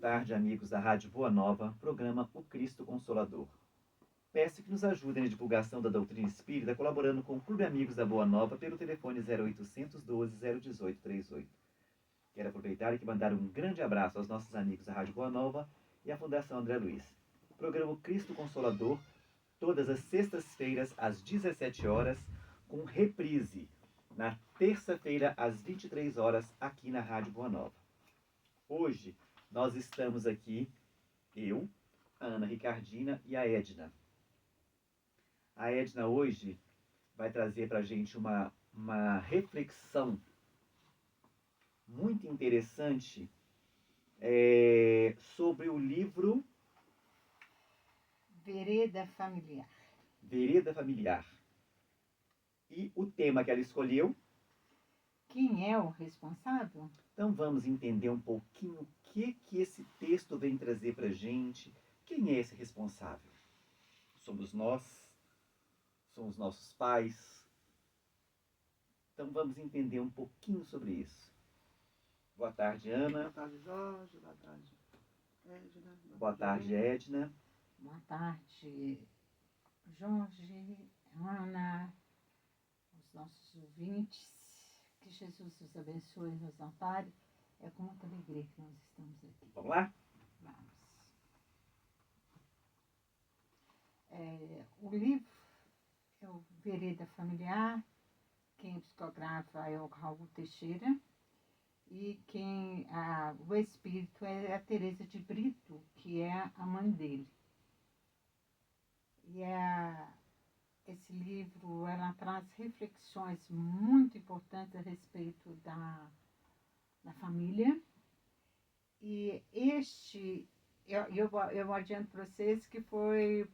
tarde, amigos da Rádio Boa Nova, programa O Cristo Consolador. Peço que nos ajudem na divulgação da doutrina espírita, colaborando com o Clube Amigos da Boa Nova pelo telefone 0800 12 018 38. Quero aproveitar e mandar um grande abraço aos nossos amigos da Rádio Boa Nova e à Fundação André Luiz. O programa O Cristo Consolador, todas as sextas-feiras às 17 horas, com reprise na terça-feira às 23 horas aqui na Rádio Boa Nova. Hoje nós estamos aqui, eu, a Ana Ricardina e a Edna. A Edna hoje vai trazer para a gente uma reflexão muito interessante sobre o livro Vereda Familiar. Vereda Familiar. E o tema que ela escolheu? Quem é o responsável? Então vamos entender um pouquinho o que esse texto vem trazer para a gente. Quem é esse responsável? Somos nós? Somos nossos pais? Então vamos entender um pouquinho sobre isso. Boa tarde, Ana. Boa tarde, Jorge. Boa tarde, Edna. Boa tarde, Edna. Boa tarde, Jorge, Ana, os nossos ouvintes. Que Jesus os abençoe e nos ampare. É com muita alegria que nós estamos aqui. Vamos lá? Vamos. O livro é o Vereda Familiar. Quem psicografa é o Raul Teixeira. E o espírito é a Teresa de Brito, que é a mãe dele. E esse livro, ela traz reflexões muito importantes a respeito da família. E eu adianto para vocês que foi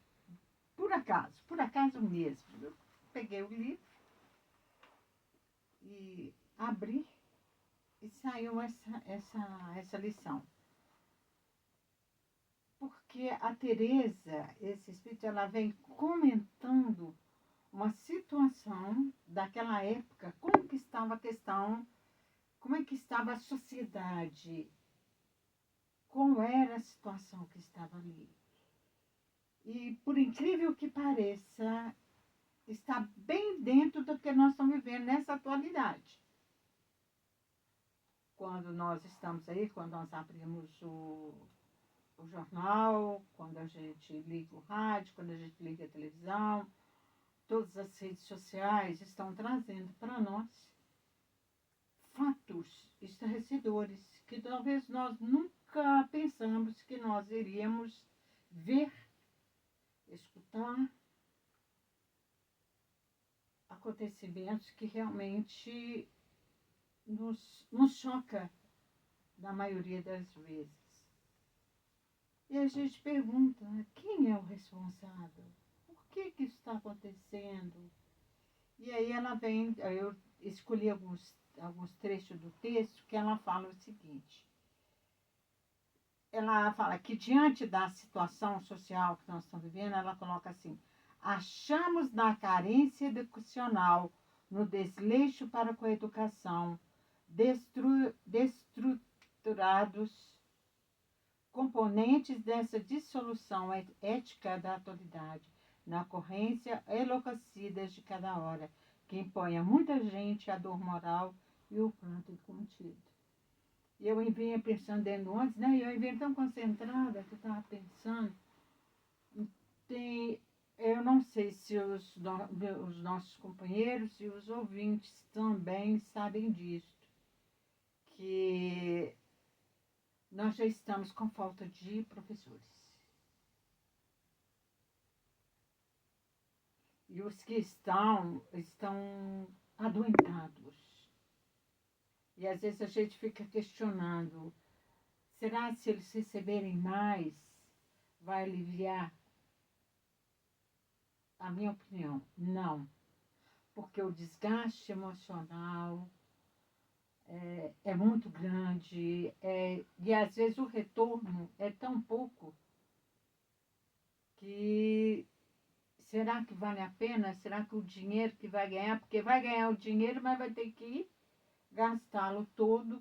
por acaso mesmo. Eu peguei o livro e abri e saiu essa lição. Porque a Teresa, esse espírito, ela vem comentando uma situação daquela época, como que estava a questão, como é que estava a sociedade, como era a situação que estava ali. E, por incrível que pareça, está bem dentro do que nós estamos vivendo nessa atualidade. Quando nós estamos aí, quando nós abrimos o jornal, quando a gente liga o rádio, quando a gente liga a televisão, todas as redes sociais estão trazendo para nós fatos estarrecedores que talvez nós nunca pensamos que nós iríamos ver, escutar, acontecimentos que realmente nos choca na maioria das vezes. E a gente pergunta, quem é o responsável? Por que isso está acontecendo? E aí eu escolhi alguns trechos do texto que ela fala o seguinte. Ela fala que diante da situação social que nós estamos vivendo, ela coloca assim, achamos na carência educacional, no desleixo para com a educação, destruturados componentes dessa dissolução ética da atualidade, na ocorrência enlouquecidas de cada hora, que impõe a muita gente a dor moral e o pranto incontido. E eu vinha pensando dentro antes, né? Eu vinha tão concentrada que eu estava pensando. Eu não sei se os nossos companheiros e os ouvintes também sabem disso, que nós já estamos com falta de professores. E os que estão adoentados. E às vezes a gente fica questionando, será que se eles receberem mais, vai aliviar? A minha opinião, não. Porque o desgaste emocional é muito grande e às vezes o retorno é tão pouco que será que vale a pena? Será que o dinheiro que vai ganhar, porque vai ganhar o dinheiro, mas vai ter que gastá-lo todo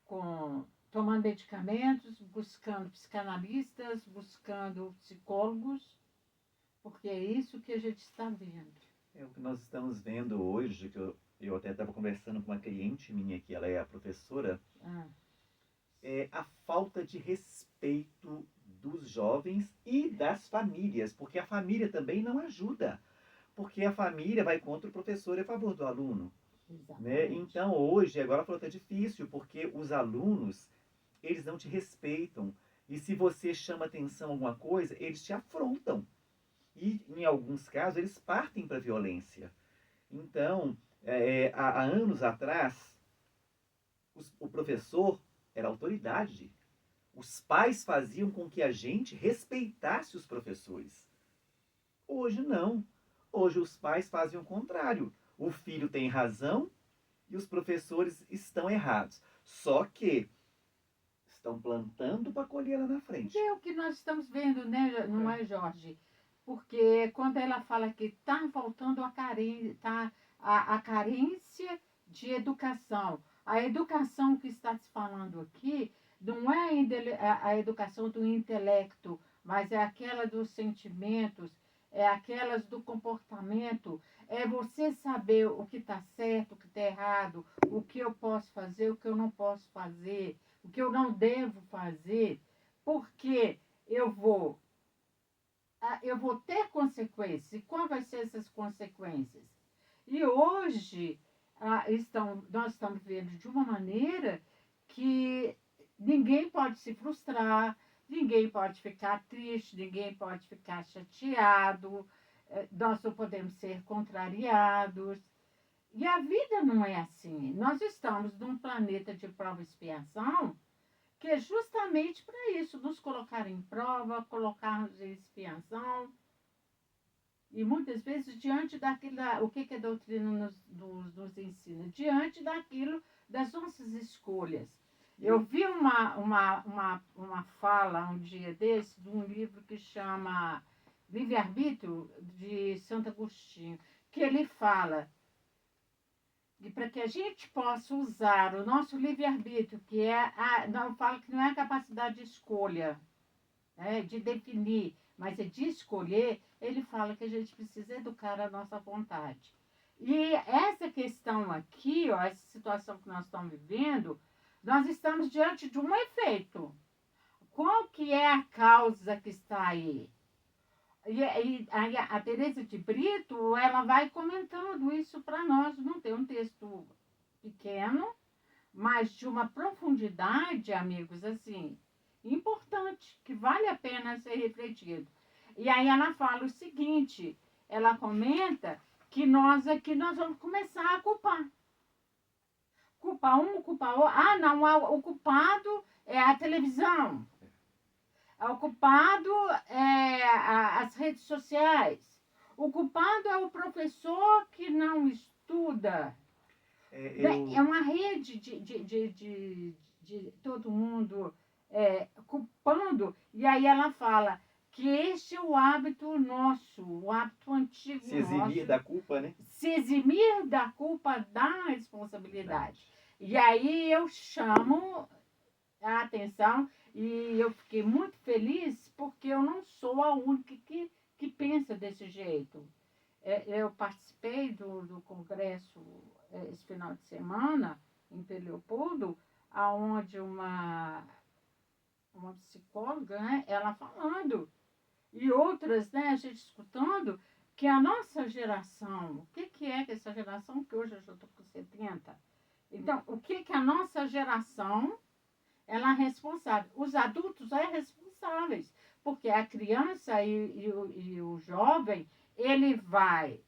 com tomando medicamentos, buscando psicanalistas, buscando psicólogos, porque é isso que a gente está vendo. É o que nós estamos vendo hoje, que eu até estava conversando com uma cliente minha, que ela é a professora, é a falta de respeito dos jovens e das famílias, porque a família também não ajuda, porque a família vai contra o professor e a favor do aluno. Né? Então hoje, agora falou que é difícil, porque os alunos, eles não te respeitam, e se você chama atenção a alguma coisa, eles te afrontam. E, em alguns casos, eles partem para a violência. Então, há anos atrás, o professor era autoridade. Os pais faziam com que a gente respeitasse os professores. Hoje não. Hoje os pais fazem o contrário. O filho tem razão e os professores estão errados. Só que estão plantando para colher lá na frente. É o que nós estamos vendo, né, não é, Jorge? Porque quando ela fala que está faltando a carência de educação, a educação que está se falando aqui não é a educação do intelecto, mas é aquela dos sentimentos, é aquelas do comportamento, é você saber o que está certo, o que está errado, o que eu posso fazer, o que eu não posso fazer, o que eu não devo fazer, porque eu vou ter consequências. E quais vão ser essas consequências? E hoje nós estamos vendo de uma maneira que ninguém pode se frustrar, ninguém pode ficar triste, ninguém pode ficar chateado, nós não podemos ser contrariados. E a vida não é assim. Nós estamos num planeta de prova e expiação, que é justamente para isso, nos colocar em prova, colocar-nos em expiação. E muitas vezes, diante daquilo, o que a doutrina nos ensina? Diante daquilo, das nossas escolhas. Eu vi uma fala um dia desse, de um livro que chama Livre-Arbítrio, de Santo Agostinho, que ele fala e para que a gente possa usar o nosso livre-arbítrio, que não falo que não é a capacidade de escolha, né, de definir, mas é de escolher, ele fala que a gente precisa educar a nossa vontade. E essa questão aqui, ó, essa situação que nós estamos vivendo, nós estamos diante de um efeito. Qual que é a causa que está aí? E a Teresa de Brito, ela vai comentando isso para nós. Não tem um texto pequeno, mas de uma profundidade, amigos, assim, importante, que vale a pena ser refletido. E aí ela fala o seguinte, ela comenta que nós aqui nós vamos começar a culpar. Culpar um, culpar outro. Ah, não, o culpado é a televisão. O culpado é as redes sociais. O culpado é o professor que não estuda. É uma rede de todo mundo culpando. E aí ela fala que este é o hábito nosso, o hábito antigo nosso. Se eximir da culpa, né? Se eximir da culpa da responsabilidade. E aí eu chamo a atenção e eu fiquei muito feliz porque eu não sou a única que pensa desse jeito. Eu participei do congresso esse final de semana em Leopoldo, onde uma psicóloga, né, ela falando, e outras, né, a gente escutando, que a nossa geração, o que é que essa geração, que hoje eu já estou com 70, então, o que a nossa geração ela é responsável. Os adultos são responsáveis, porque a criança e o jovem, ele vai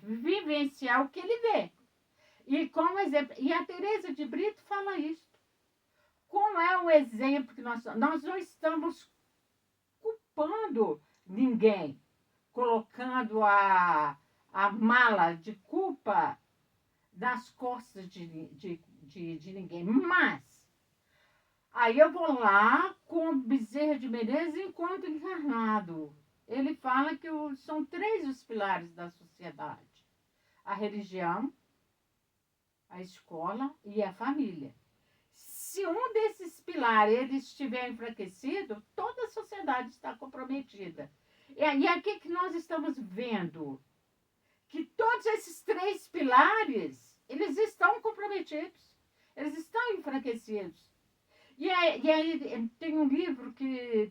vivenciar o que ele vê. E como exemplo, e a Teresa de Brito fala isso. Como é o exemplo que nós não estamos culpando ninguém, colocando a mala de culpa nas costas de ninguém, mas aí eu vou lá com Bezerra de Menezes enquanto encarnado. Ele fala que são 3 os pilares da sociedade. A religião, a escola e a família. Se se um desses pilares ele estiver enfraquecido, toda a sociedade está comprometida. E aqui que nós estamos vendo que todos esses 3 pilares, eles estão comprometidos, eles estão enfraquecidos. E aí tem um livro que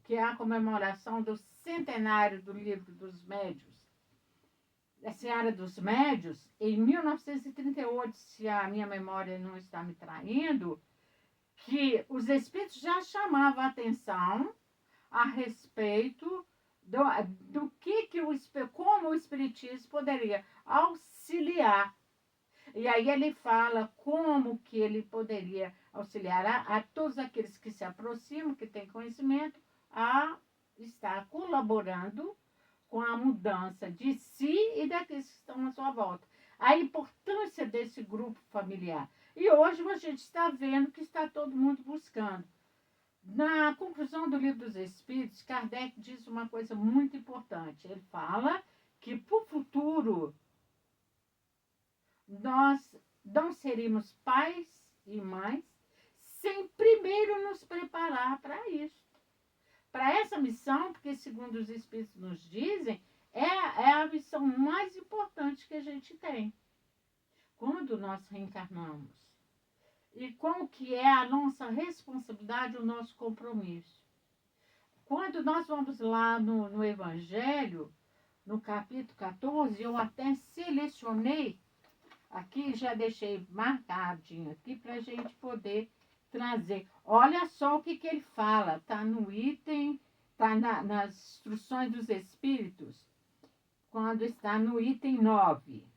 é a comemoração do centenário do livro dos médios, da Seara dos Médios, em 1938, se a minha memória não está me traindo, que os espíritos já chamavam a atenção a respeito como o espiritismo poderia auxiliar. E aí ele fala como que ele poderia auxiliar a todos aqueles que se aproximam, que têm conhecimento, a estar colaborando com a mudança de si e daqueles que estão à sua volta. A importância desse grupo familiar. E hoje a gente está vendo que está todo mundo buscando. Na conclusão do Livro dos Espíritos, Kardec diz uma coisa muito importante. Ele fala que, para o futuro, nós não seremos pais e mães sem primeiro nos preparar para isso. Para essa missão, porque, segundo os Espíritos nos dizem, é a missão mais importante que a gente tem. Quando nós reencarnamos. E qual que é a nossa responsabilidade, o nosso compromisso. Quando nós vamos lá no Evangelho, no capítulo 14, eu até selecionei, aqui já deixei marcadinho aqui para a gente poder trazer. Olha só o que ele fala, está no item, está nas instruções dos Espíritos, quando está no item 9.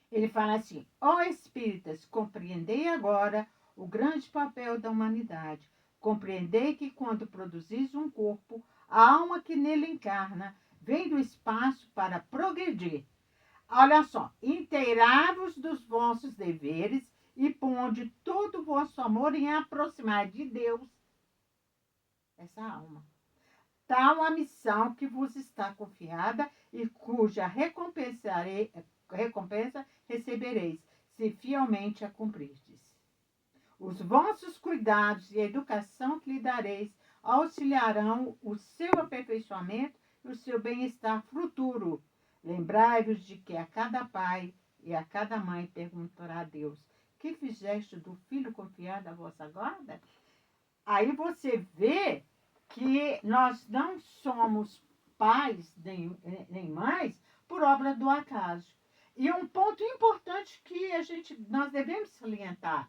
Ele fala assim: ó espíritas, compreendei agora o grande papel da humanidade. Compreendei que quando produzis um corpo, a alma que nele encarna vem do espaço para progredir. Olha só, inteirai-vos dos vossos deveres e ponde todo o vosso amor em aproximar de Deus essa alma. Tal a missão que vos está confiada e cuja recompensa recebereis, se fielmente a cumprirdes. Os vossos cuidados e a educação que lhe dareis auxiliarão o seu aperfeiçoamento e o seu bem-estar futuro. Lembrai-vos de que a cada pai e a cada mãe perguntará a Deus: que fizeste do filho confiado à vossa guarda? Aí você vê que nós não somos pais nem mães por obra do acaso. E um ponto importante que nós devemos salientar,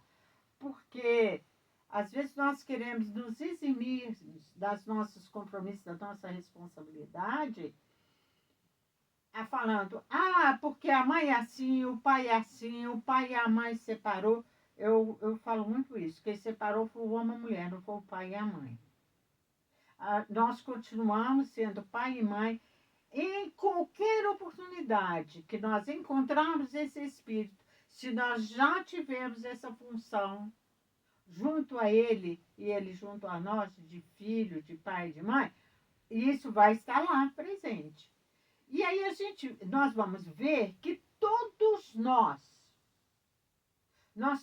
porque às vezes nós queremos nos eximir das nossos compromissos, da nossa responsabilidade, falando, porque a mãe é assim, o pai é assim, o pai e a mãe separou. Eu falo muito isso, quem separou foi o homem e a mulher, não foi o pai e a mãe. Nós continuamos sendo pai e mãe. Em qualquer oportunidade que nós encontrarmos esse espírito, se nós já tivemos essa função junto a ele e ele junto a nós, de filho, de pai e de mãe, isso vai estar lá presente. E aí nós vamos ver que todos nós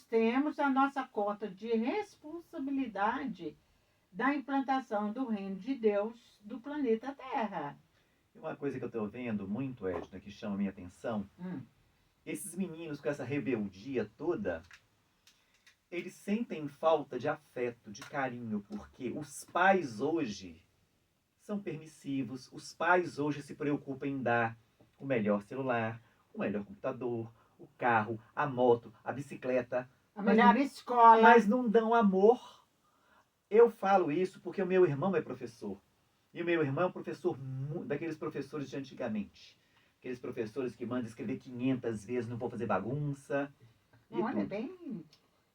temos a nossa cota de responsabilidade da implantação do reino de Deus do planeta Terra. Uma coisa que eu estou vendo muito, Edna, que chama a minha atenção, esses meninos com essa rebeldia toda, eles sentem falta de afeto, de carinho, porque os pais hoje são permissivos, os pais hoje se preocupam em dar o melhor celular, o melhor computador, o carro, a moto, a bicicleta. A melhor escola. Mas não dão amor. Eu falo isso porque o meu irmão é professor. E o meu irmão é um professor daqueles professores de antigamente. Aqueles professores que mandam escrever 500 vezes, não vão fazer bagunça. Olha, bem...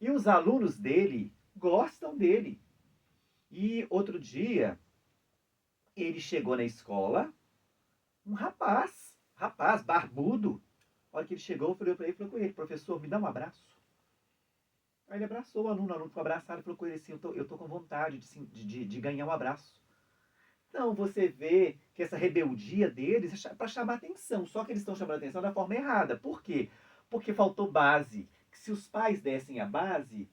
E os alunos dele gostam dele. E outro dia, ele chegou na escola, um rapaz, barbudo. A hora que ele chegou, eu falei para ele, falou com ele: professor, me dá um abraço. Aí ele abraçou o aluno ficou abraçado e falou com ele assim: eu tô com vontade de ganhar um abraço. Então você vê que essa rebeldia deles é para chamar atenção, só que eles estão chamando atenção da forma errada. Por quê? Porque faltou base. que se os pais dessem a base,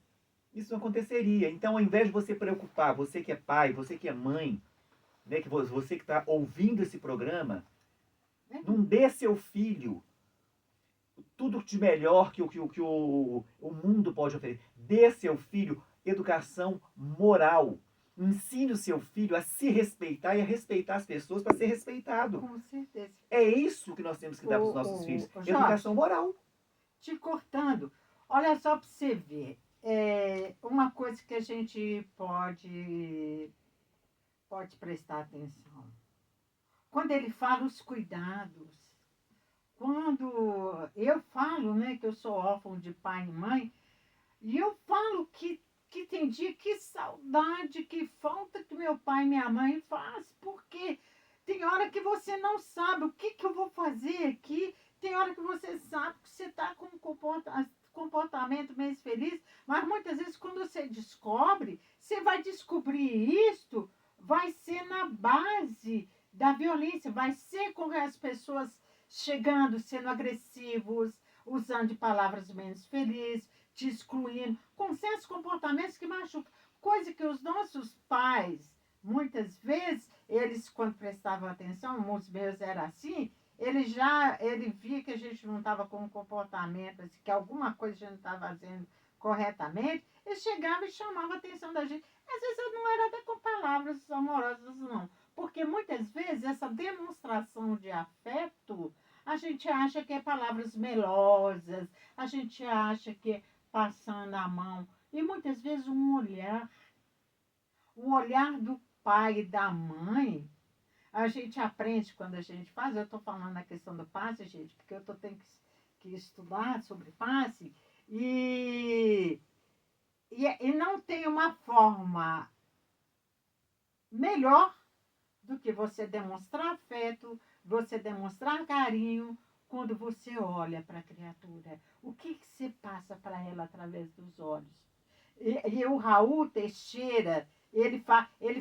isso não aconteceria. Então, ao invés de você preocupar, você que é pai, você que é mãe, né, que você que está ouvindo esse programa, não dê seu filho tudo de melhor que o mundo pode oferecer. Dê seu filho educação moral. Ensine o seu filho a se respeitar e a respeitar as pessoas para ser respeitado. Com certeza. É isso que nós temos que dar para os nossos filhos. Educação moral. Te cortando, olha só para você ver. Uma coisa que a gente pode prestar atenção. Quando ele fala os cuidados, quando eu falo, né, que eu sou órfão de pai e mãe, e eu falo que tem dia que saudade, que falta que meu pai e minha mãe faz, porque tem hora que você não sabe o que eu vou fazer aqui, tem hora que você sabe que você está com um comportamento meio feliz, mas muitas vezes quando você descobre, você vai descobrir isto, vai ser na base da violência, vai ser com as pessoas chegando, sendo agressivos, usando de palavras menos felizes, te excluindo, com certos comportamentos que machucam. Coisa que os nossos pais, muitas vezes, eles, quando prestavam atenção, os meus era assim, ele via que a gente não estava com um comportamento, assim, que alguma coisa a gente não estava fazendo corretamente, ele chegava e chamava a atenção da gente. Às vezes não era até com palavras amorosas, não. Porque muitas vezes essa demonstração de afeto, a gente acha que é palavras melosas, a gente acha que é passando a mão. E muitas vezes o olhar do pai e da mãe, a gente aprende quando a gente faz. Eu estou falando na questão do passe, gente, porque eu tenho que estudar sobre passe. E não tem uma forma melhor do que você demonstrar afeto, você demonstrar carinho quando você olha para a criatura. O que você passa para ela através dos olhos? E o Raul Teixeira, ele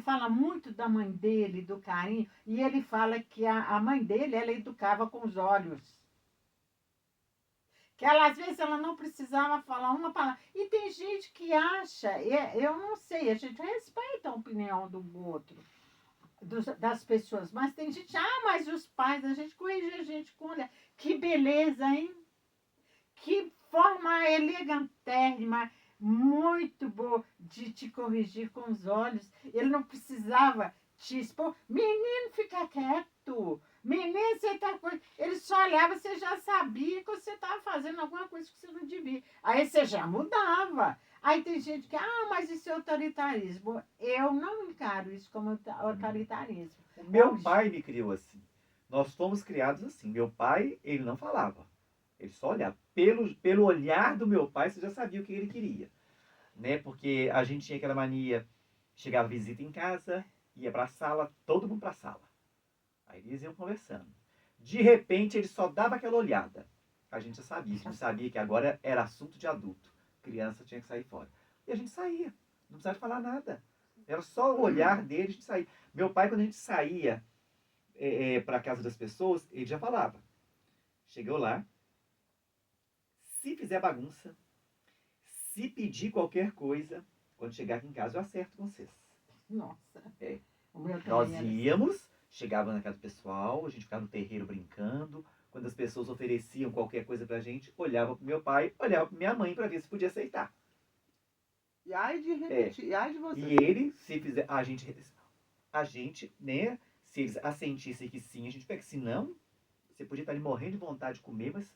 fala muito da mãe dele, do carinho, e ele fala que a mãe dele, ela educava com os olhos. Que ela, às vezes, ela não precisava falar uma palavra. E tem gente que acha, eu não sei, a gente respeita a opinião do outro, das pessoas, mas tem gente, mas os pais, a gente corrige a gente com olhar. Que beleza, hein? Que forma elegantérrima, muito boa de te corrigir com os olhos. Ele não precisava te expor. Menino, fica quieto. Menino, você tá com... Ele só olhava, você já sabia que você estava fazendo alguma coisa que você não devia. Aí você já mudava. Aí tem gente que, mas isso é autoritarismo. Eu não encaro isso como autoritarismo. O meu pai me criou assim. Nós fomos criados assim. Meu pai, ele não falava. Ele só olhava. Pelo olhar do meu pai, você já sabia o que ele queria. Né? Porque a gente tinha aquela mania. Chegava visita em casa, ia para a sala, todo mundo para a sala. Aí eles iam conversando. De repente, ele só dava aquela olhada. A gente já sabia. A gente sabia que agora era assunto de adulto. Criança tinha que sair fora. E a gente saía. Não precisava falar nada. Era só o olhar dele, a gente saía. Meu pai, quando a gente saía para a casa das pessoas, ele já falava. Chegou lá. Se fizer bagunça, se pedir qualquer coisa, quando chegar aqui em casa, eu acerto com vocês. Nossa. Nós íamos, chegava na casa do pessoal, a gente ficava no terreiro brincando. Quando as pessoas ofereciam qualquer coisa pra gente, olhava pro meu pai, olhava pra minha mãe pra ver se podia aceitar. E ai de repetir, e ai de você. E ele, se fizer, a gente, né, se eles assentissem que sim, a gente pega. Se não, você podia estar ali morrendo de vontade de comer, mas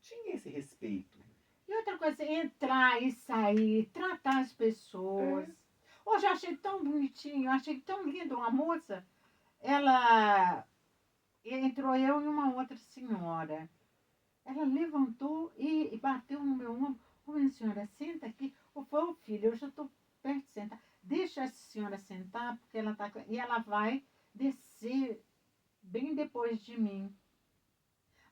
tinha esse respeito. E outra coisa, entrar e sair, tratar as pessoas. Hoje eu achei tão bonitinho, achei tão lindo uma moça. Ela entrou eu e uma outra senhora. Ela levantou e bateu no meu ombro. Minha senhora, senta aqui. Ô filho, eu já estou perto de sentar. Deixa a senhora sentar, porque ela está... E ela vai descer bem depois de mim.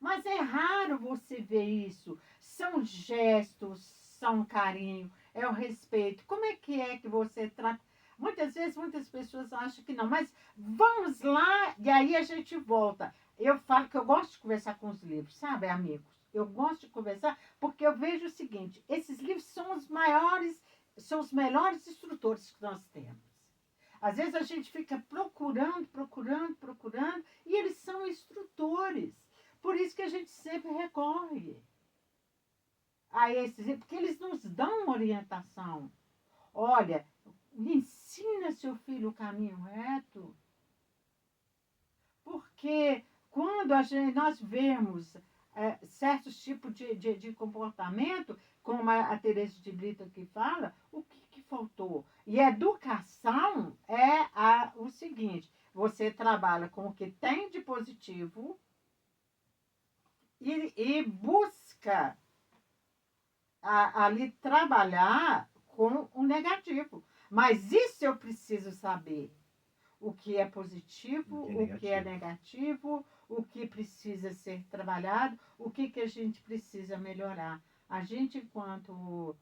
Mas é raro você ver isso. São gestos, são carinho, é o respeito. Como é que você trata? Muitas vezes, muitas pessoas acham que não. Mas vamos lá e aí a gente volta. Eu falo que eu gosto de conversar com os livros, sabe, amigos? eu gosto de conversar, porque eu vejo o seguinte, esses livros são os melhores instrutores que nós temos. Às vezes a gente fica procurando, e eles são instrutores. Por isso que a gente sempre recorre a esses, porque eles nos dão uma orientação. Olha, ensina seu filho o caminho reto, porque quando nós vemos certos tipos de comportamento, como a Teresa de Brito que fala, o que faltou? E a educação é o seguinte, você trabalha com o que tem de positivo e busca ali trabalhar com o negativo. Mas isso eu preciso saber. O que é positivo, o que é negativo, o que precisa ser trabalhado, o que a gente precisa melhorar. A gente, enquanto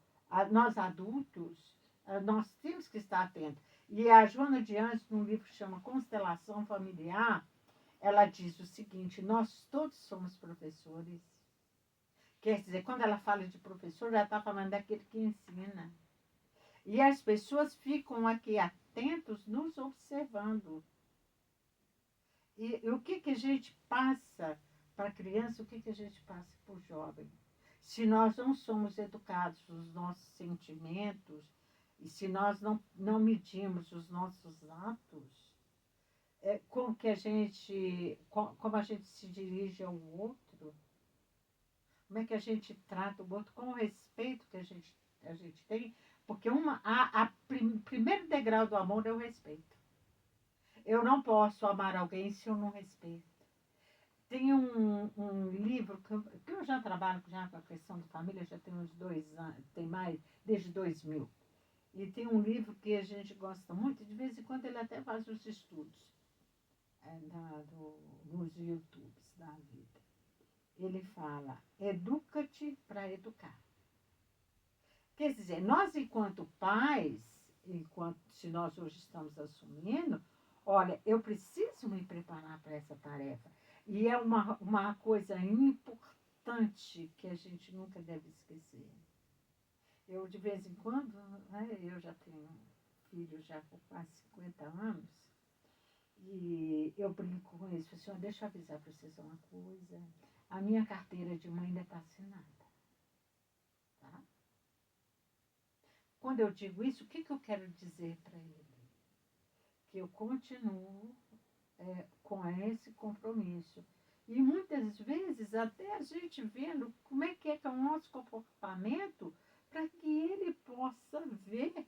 nós adultos, nós temos que estar atentos. E a Joana de Anjos, num livro que chama Constelação Familiar, ela diz o seguinte, nós todos somos professores. Quer dizer, quando ela fala de professor, ela está falando daquele que ensina. E as pessoas ficam aqui atentos, nos observando. E o que a gente passa para a criança, o que a gente passa para o jovem? Se nós não somos educados nos nossos sentimentos, e se nós não medimos os nossos atos, como a gente se dirige ao outro, como é que a gente trata o outro, com o respeito que a gente tem, porque primeiro degrau do amor é o respeito. Eu não posso amar alguém se eu não respeito. Tem um livro que eu já trabalho já com a questão da família, já tem uns 2 anos, tem mais, desde 2000. E tem um livro que a gente gosta muito, de vez em quando ele até faz os estudos nos YouTubes da vida. Ele fala, educa-te para educar. Quer dizer, nós enquanto pais, se nós hoje estamos assumindo, olha, eu preciso me preparar para essa tarefa. E é uma coisa importante que a gente nunca deve esquecer. Eu, de vez em quando, eu já tenho filho já por quase 50 anos, e eu brinco com eles, assim, deixa eu avisar para vocês uma coisa, a minha carteira de mãe ainda está assinada. Tá? Quando eu digo isso, o que eu quero dizer para ele? Que eu continuo com esse compromisso. E muitas vezes até a gente vendo como é o nosso comportamento para que ele possa ver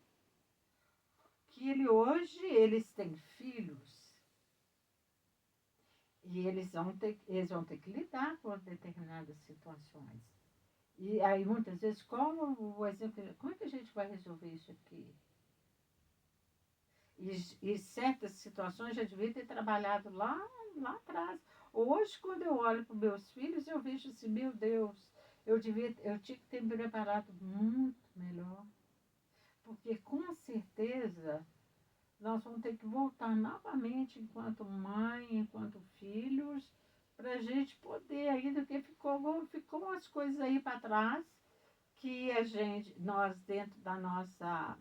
que eles têm filhos e eles vão ter que lidar com determinadas situações. E aí muitas vezes, como é que a gente vai resolver isso aqui? E certas situações já devia ter trabalhado lá atrás. Hoje, quando eu olho para os meus filhos, eu vejo assim, meu Deus, eu tinha que ter me preparado muito melhor. Porque, com certeza, nós vamos ter que voltar novamente, enquanto mãe, enquanto filhos, para a gente poder ainda, porque ficou umas coisas aí para trás, que nós dentro da nossa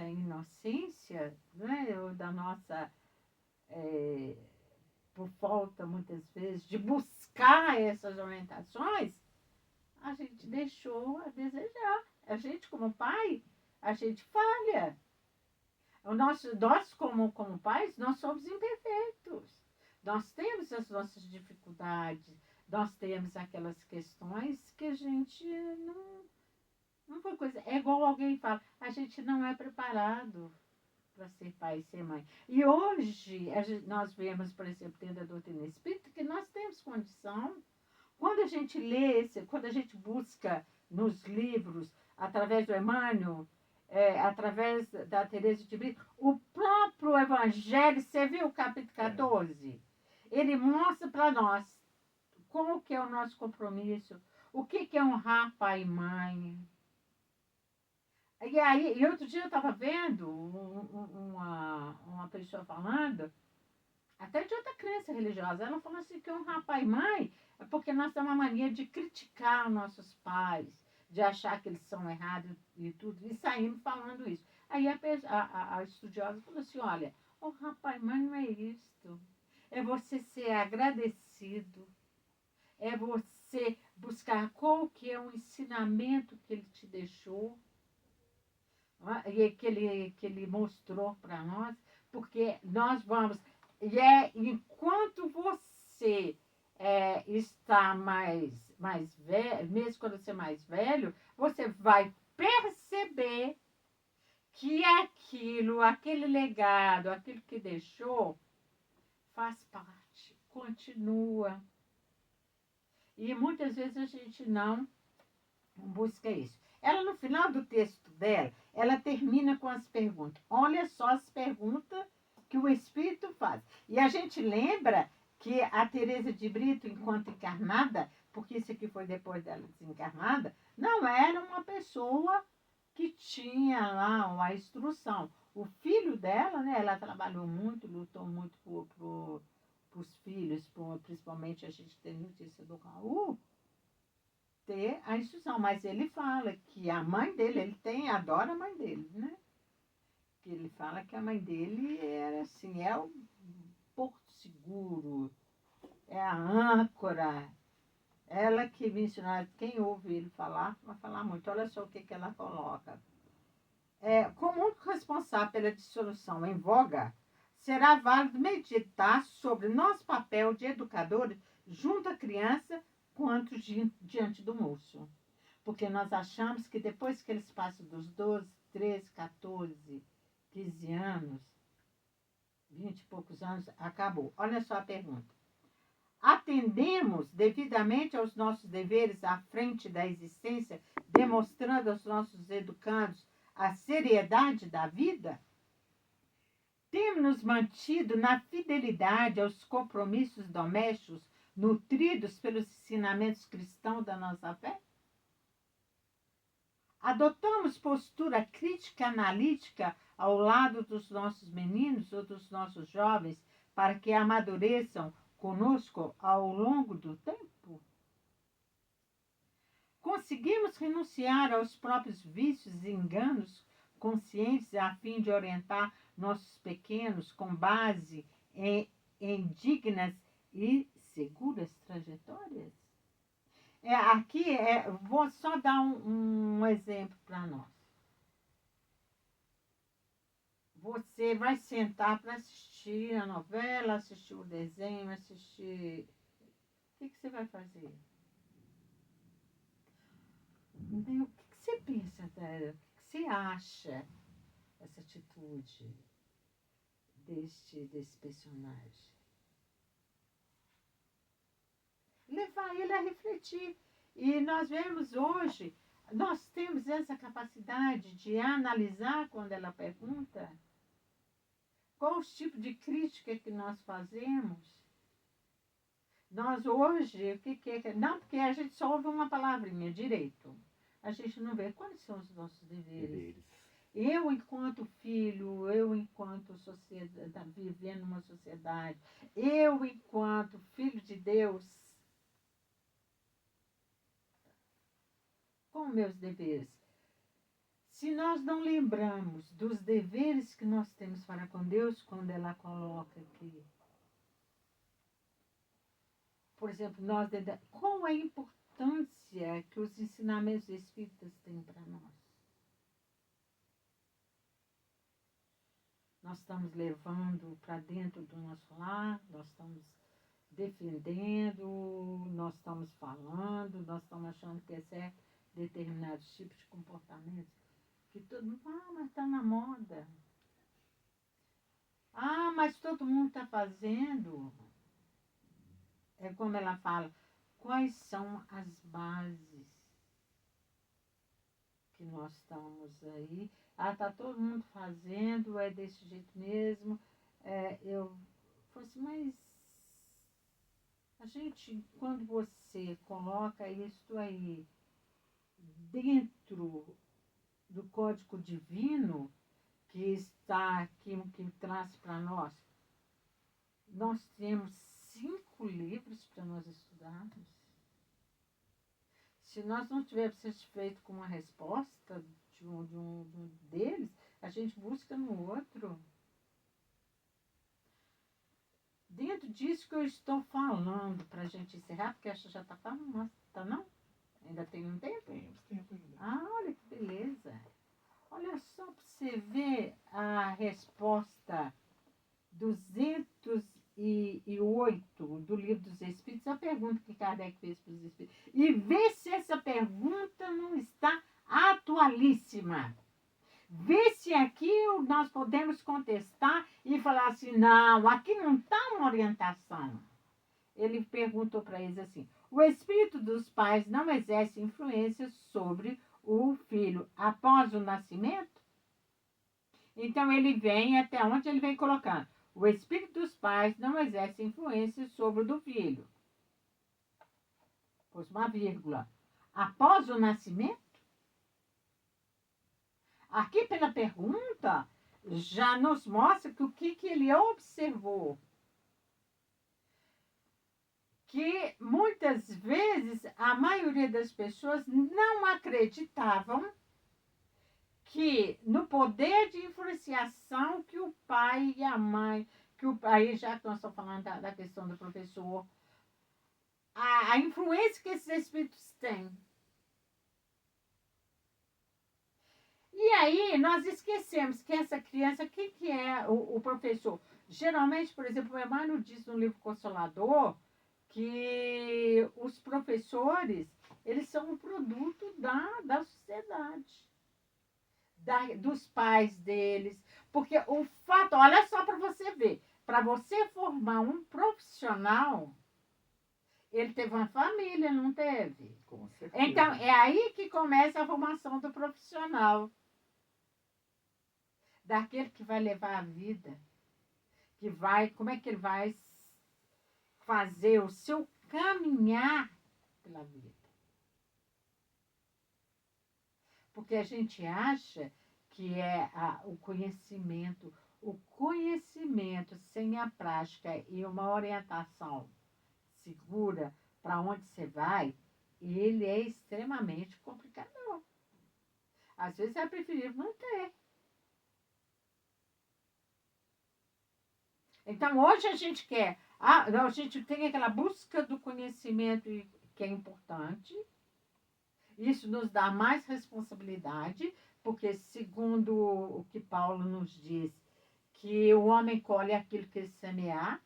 inocência, né, ou da nossa, por falta muitas vezes de buscar essas orientações, a gente deixou a desejar. A gente como pai, a gente falha. Nós como pais, nós somos imperfeitos. Nós temos as nossas dificuldades, nós temos aquelas questões que a gente não foi coisa. É igual alguém fala, a gente não é preparado para ser pai e ser mãe. E hoje nós vemos, por exemplo, dentro da doutrina espírita, que nós temos condição. Quando a gente lê, quando a gente busca nos livros, através do Emmanuel, através da Teresa de Brito, o próprio Evangelho, você viu o capítulo 14? Ele mostra para nós como que é o nosso compromisso, o que é honrar pai e mãe. E outro dia eu estava vendo uma pessoa falando até de outra crença religiosa. Ela falou assim que honrar pai e mãe é porque nós temos uma mania de criticar nossos pais, de achar que eles são errados e tudo, e saímos falando isso. Aí a estudiosa falou assim, olha, honrar pai e mãe não é isto. É você ser agradecido, é você buscar qual que é o ensinamento que ele te deixou, e que ele mostrou para nós, porque nós vamos. E enquanto você está mais velho, mesmo quando você é mais velho, você vai perceber que aquele legado, aquilo que deixou, faz parte, continua. E muitas vezes a gente não busca isso. Ela, no final do texto dela, ela termina com as perguntas. Olha só as perguntas que o Espírito faz. E a gente lembra que a Teresa de Brito, enquanto encarnada, porque isso aqui foi depois dela desencarnada, não era uma pessoa que tinha lá a instrução. O filho dela, né, ela trabalhou muito, lutou muito por os filhos, principalmente a gente tem notícia do Raul, ter a instrução, mas ele fala que a mãe dele, adora a mãe dele, né? Que ele fala que a mãe dele era assim, é o porto seguro, é a âncora, ela que me ensinou, quem ouve ele falar, vai falar muito, olha só o que ela coloca. Como único responsável pela dissolução em voga, será válido meditar sobre nosso papel de educadores junto à criança quanto diante do moço. Porque nós achamos que depois que eles passam dos 12, 13, 14, 15 anos, 20 e poucos anos, acabou. Olha só a pergunta. Atendemos devidamente aos nossos deveres à frente da existência, demonstrando aos nossos educandos a seriedade da vida? Temos nos mantido na fidelidade aos compromissos domésticos nutridos pelos ensinamentos cristãos da nossa fé? Adotamos postura crítica analítica ao lado dos nossos meninos ou dos nossos jovens para que amadureçam conosco ao longo do tempo? Conseguimos renunciar aos próprios vícios e enganos conscientes a fim de orientar nossos pequenos com base em dignas e seguras trajetórias? Vou só dar um exemplo para nós. Você vai sentar para assistir a novela, assistir o desenho, assistir... O que você vai fazer? Então, o que você pensa, o que você acha dessa atitude desse personagem? Levar ele a refletir. E nós vemos hoje, nós temos essa capacidade de analisar quando ela pergunta qual os tipos de crítica que nós fazemos. Nós hoje, o que é? Não, porque a gente só ouve uma palavrinha, direito. A gente não vê quais são os nossos deveres. Eu, enquanto filho, eu, enquanto sociedade, vivendo numa sociedade, eu, enquanto filho de Deus, com meus deveres. Se nós não lembramos dos deveres que nós temos para com Deus, quando ela coloca aqui, por exemplo, qual é a importância que os ensinamentos espíritas têm para nós? Nós estamos levando para dentro do nosso lar, nós estamos defendendo, nós estamos falando, nós estamos achando que é certo determinados tipos de comportamentos, que todo mundo, mas está na moda. Mas todo mundo está fazendo. É como ela fala, quais são as bases que nós estamos aí? Está todo mundo fazendo, é desse jeito mesmo. Eu falei assim, mas a gente, quando você coloca isso aí dentro do código divino que está aqui, que traz para nós, nós temos 5 livros para nós estudarmos. Se nós não estivermos satisfeitos com uma resposta de um deles, a gente busca no outro. Dentro disso que eu estou falando, para a gente encerrar, porque acho que já está tá não? Ainda tem um tempo? Temos tempo ainda. Ah, olha que beleza. Olha só para você ver a resposta 208 do Livro dos Espíritos, a pergunta que Kardec fez para os Espíritos. E vê se essa pergunta não está atualíssima. Vê se aqui nós podemos contestar e falar assim, não, aqui não está uma orientação. Ele perguntou para eles assim, o espírito dos pais não exerce influência sobre o filho após o nascimento? Então ele vem até onde ele vem colocando. O espírito dos pais não exerce influência sobre o do filho. Pôs uma vírgula. Após o nascimento? Aqui pela pergunta, já nos mostra que o que ele observou. Que muitas vezes a maioria das pessoas não acreditavam que no poder de influenciação que o pai e a mãe, aí já que nós estamos falando da questão do professor, a influência que esses espíritos têm. E aí nós esquecemos que essa criança, quem que é o professor? Geralmente, por exemplo, o Emmanuel diz no livro Consolador que os professores, eles são um produto da sociedade. Dos pais deles, porque o fato, olha só para você ver, para você formar um profissional, ele teve uma família, não teve? Com certeza. Então, é aí que começa a formação do profissional, daquele que vai levar a vida, que vai, como é que ele vai fazer o seu caminhar pela vida. Porque a gente acha que é o conhecimento sem a prática e uma orientação segura para onde você vai, ele é extremamente complicado. Às vezes é preferível não ter. Então, hoje a gente a gente tem aquela busca do conhecimento que é importante. Isso nos dá mais responsabilidade, porque segundo o que Paulo nos diz, que o homem colhe aquilo que ele semear,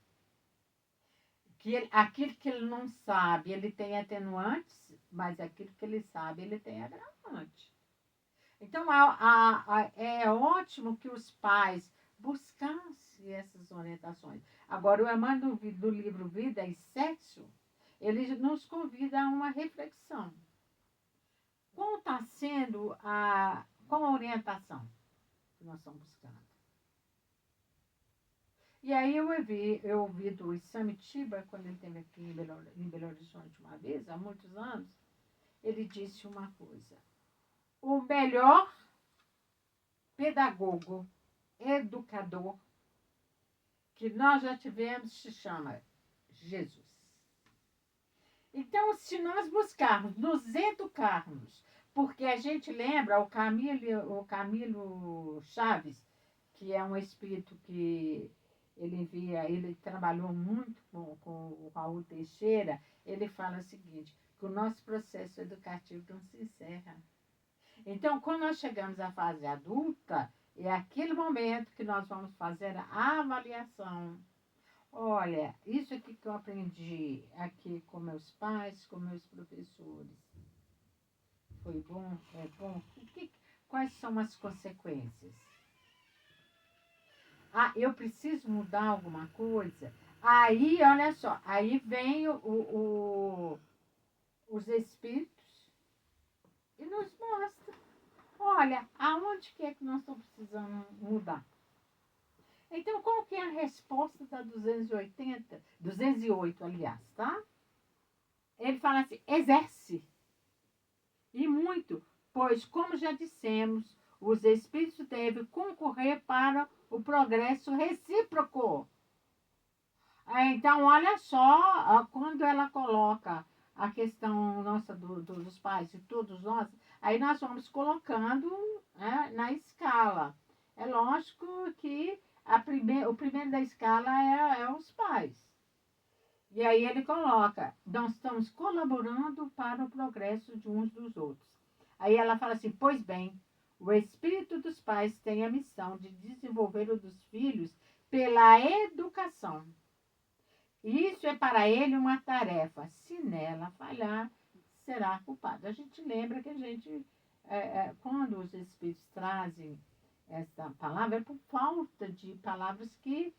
que aquilo que ele não sabe, ele tem atenuantes, mas aquilo que ele sabe, ele tem agravante. Então, é ótimo que os pais buscassem essas orientações. Agora, o Emmanuel do livro Vida e Sexo, ele nos convida a uma reflexão. Qual está sendo qual a orientação que nós estamos buscando? E aí eu ouvi do Samitiba, quando ele esteve aqui em Belo Horizonte uma vez, há muitos anos, ele disse uma coisa. O melhor pedagogo, educador, que nós já tivemos se chama Jesus. Então, se nós buscarmos nos educarmos, porque a gente lembra o Camilo Chaves, que é um espírito que ele trabalhou muito com o Raul Teixeira, ele fala o seguinte, que o nosso processo educativo não se encerra. Então, quando nós chegamos à fase adulta, é aquele momento que nós vamos fazer a avaliação. Olha, isso aqui que eu aprendi aqui com meus pais, com meus professores, foi bom? É bom? Quais são as consequências? Eu preciso mudar alguma coisa? Aí, olha só, aí vem os espíritos e nos mostram. Olha, aonde que é que nós estamos precisando mudar? Então, qual que é a resposta da 208, aliás, tá? Ele fala assim, exerce. E muito, pois, como já dissemos, os espíritos devem concorrer para o progresso recíproco. Então, olha só, quando ela coloca a questão nossa dos pais e todos nós, aí nós vamos colocando, né, na escala. É lógico que o primeiro da escala é os pais. E aí ele coloca, nós estamos colaborando para o progresso de uns dos outros. Aí ela fala assim, pois bem, o espírito dos pais tem a missão de desenvolver o dos filhos pela educação. Isso é para ele uma tarefa. Se nela falhar, será culpado. A gente lembra que a gente, quando os espíritos trazem essa palavra, é por falta de palavras que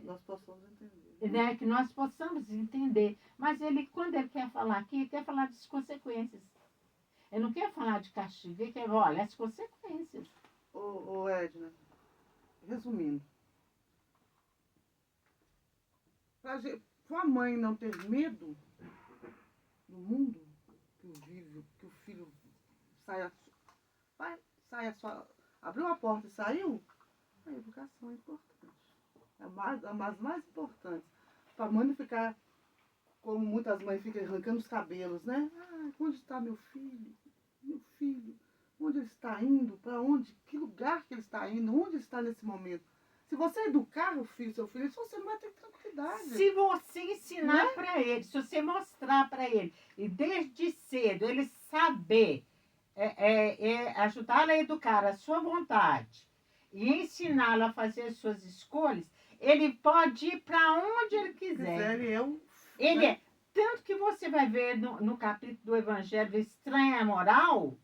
nós possamos entender. né, que nós possamos entender. Mas ele, quando ele quer falar aqui, ele quer falar das consequências. Ele não quer falar de castigo, ele quer, olha, as consequências. Ô Edna, resumindo, para a mãe não ter medo do mundo que vive, que o filho saia, abriu a porta e saiu, a educação é importante. É mais importante. Para a mãe não ficar, como muitas mães ficam arrancando os cabelos, né? Ah, onde está meu filho? Meu filho, onde ele está indo? Para onde? Que lugar que ele está indo? Onde ele está nesse momento? Se você educar o filho, seu filho, você não vai ter tranquilidade. Se você ensinar para ele, se você mostrar para ele, e desde cedo ele saber ajudá-lo a educar a sua vontade e ensiná-lo a fazer as suas escolhas, ele pode ir para onde ele quiser. Ele é. Tanto que você vai ver no capítulo do Evangelho Estranha Moral,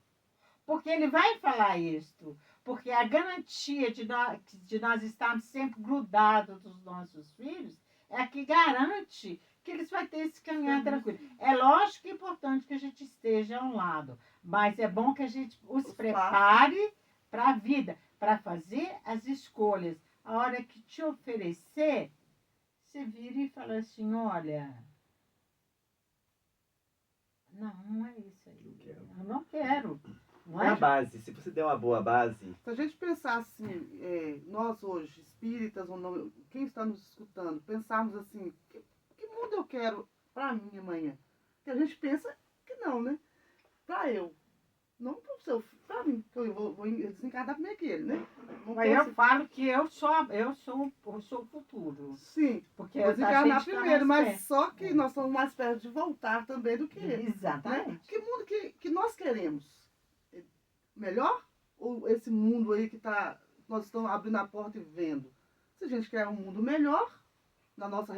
porque ele vai falar isso. Porque a garantia de nós estarmos sempre grudados dos nossos filhos é a que garante que eles vão ter esse caminhar tranquilo. É lógico que é importante que a gente esteja ao lado, mas é bom que a gente os prepare para a vida, para fazer as escolhas. A hora que te oferecer, você vira e fala assim, olha, não é isso aí. Eu não quero. É a base. Se você der uma boa base... Se a gente pensar assim, nós hoje, espíritas ou não, quem está nos escutando, pensarmos assim, que mundo eu quero para mim amanhã? Que a gente pensa que não, né? Para eu. Não para o seu filho, para mim, que eu vou desencarnar primeiro que ele, né? Mas eu falo que eu sou o futuro. Sim, porque vou desencarnar tá primeiro, mas só que nós estamos mais perto de voltar também do que ele. Exatamente. Né? Que mundo que nós queremos? Melhor? Ou esse mundo aí que nós estamos abrindo a porta e vendo? Se a gente quer um mundo melhor, na nosso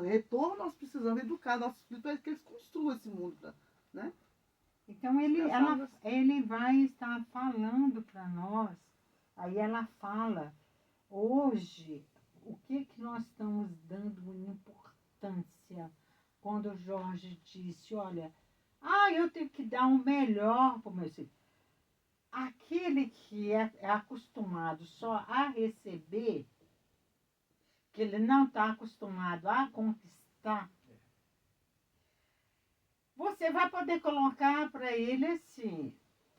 retorno, nós precisamos educar nossos filhos para que eles construam esse mundo, né? Então ele vai estar falando para nós, aí ela fala, hoje, o que nós estamos dando importância quando o Jorge disse, olha, eu tenho que dar o melhor para o meu filho. Aquele que é acostumado só a receber, que ele não está acostumado a conquistar, você vai poder colocar para ele assim,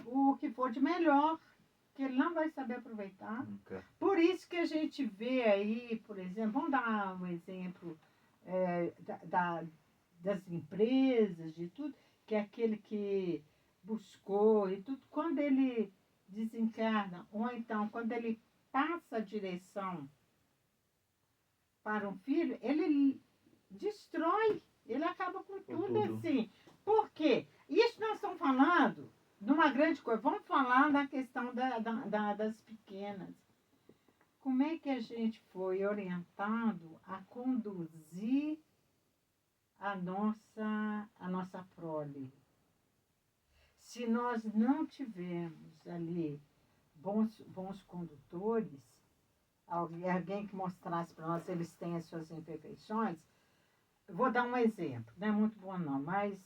o que for de melhor, que ele não vai saber aproveitar. Nunca. Por isso que a gente vê aí, por exemplo, vamos dar um exemplo das empresas, de tudo, que é aquele que buscou e tudo, quando ele desencarna, ou então quando ele passa a direção para um filho, ele destrói, ele acaba com tudo assim. Por quê? Isso nós estamos falando de uma grande coisa. Vamos falar da questão das pequenas. Como é que a gente foi orientado a conduzir a nossa prole? Se nós não tivermos ali bons condutores, alguém que mostrasse para nós eles têm as suas imperfeições, eu vou dar um exemplo, não é muito bom não, mas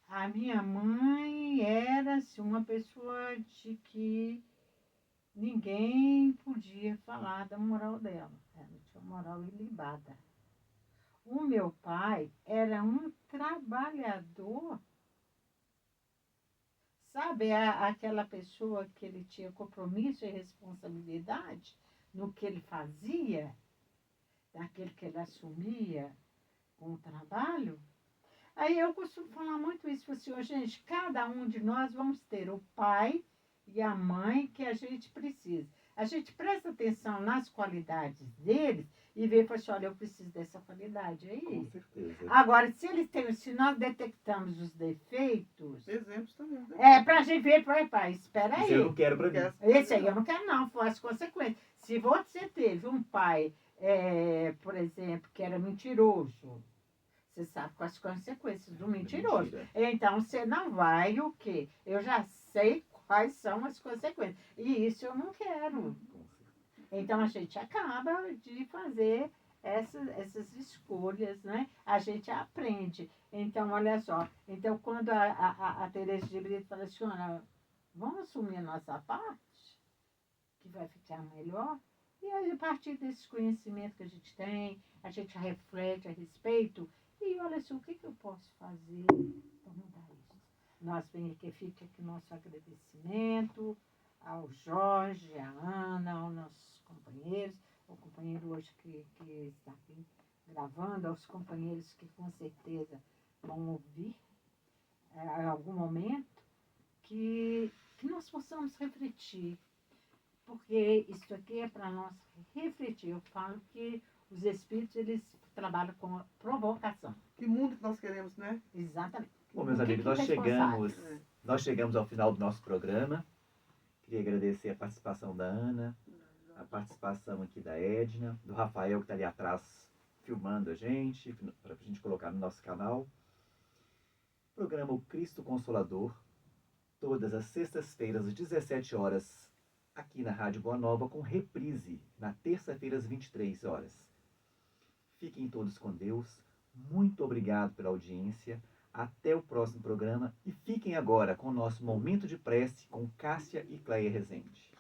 a minha mãe era assim, uma pessoa de que ninguém podia falar da moral dela, ela tinha uma moral ilibada. O meu pai era um trabalhador, sabe, aquela pessoa que ele tinha compromisso e responsabilidade no que ele fazia. daquele que ele assumia com o trabalho. Aí eu costumo falar muito isso, assim, "Ô, gente, cada um de nós vamos ter o pai e a mãe que a gente precisa. A gente presta atenção nas qualidades deles e vê, fala assim, olha, eu preciso dessa qualidade Com aí. certeza. Agora, se nós detectamos os defeitos, Exemplos também. pra gente ver, pai, espera Isso eu aí. não quero pra mim. Esse aí eu não quero não, foi as consequências. Se você teve um pai, por exemplo, que era mentiroso, você sabe quais as consequências do mentiroso. Mentira. Então, você não vai o quê? Eu já sei quais são as consequências. E isso eu não quero. Com certeza. Então, a gente acaba de fazer essas escolhas, né? A gente aprende. Então, olha só. Então, quando a Tereza de Brito fala assim, olha, vamos assumir a nossa parte, que vai ficar melhor. E aí, a partir desse conhecimento que a gente tem, a gente reflete a respeito e olha assim, o que eu posso fazer para mudar isso? Nós vem aqui, fica aqui nosso agradecimento ao Jorge, à Ana, aos nossos companheiros, o companheiro hoje que está aqui gravando, aos companheiros que com certeza vão ouvir em algum momento, que nós possamos refletir, porque isso aqui é para nós refletir. Eu falo que os espíritos, eles trabalham com provocação. Que mundo que nós queremos, né? Exatamente. Bom, meus O que amigos, que é responsável? nós chegamos ao final do nosso programa. Queria agradecer a participação da Ana, a participação aqui da Edna, do Rafael que está ali atrás filmando a gente, para a gente colocar no nosso canal. Programa O Cristo Consolador, todas as sextas-feiras às 17 horas, aqui na Rádio Boa Nova, com reprise na terça-feira às 23 horas. Fiquem todos com Deus. Muito obrigado pela audiência. Até o próximo programa e fiquem agora com o nosso momento de prece com Cássia e Cleia Rezende.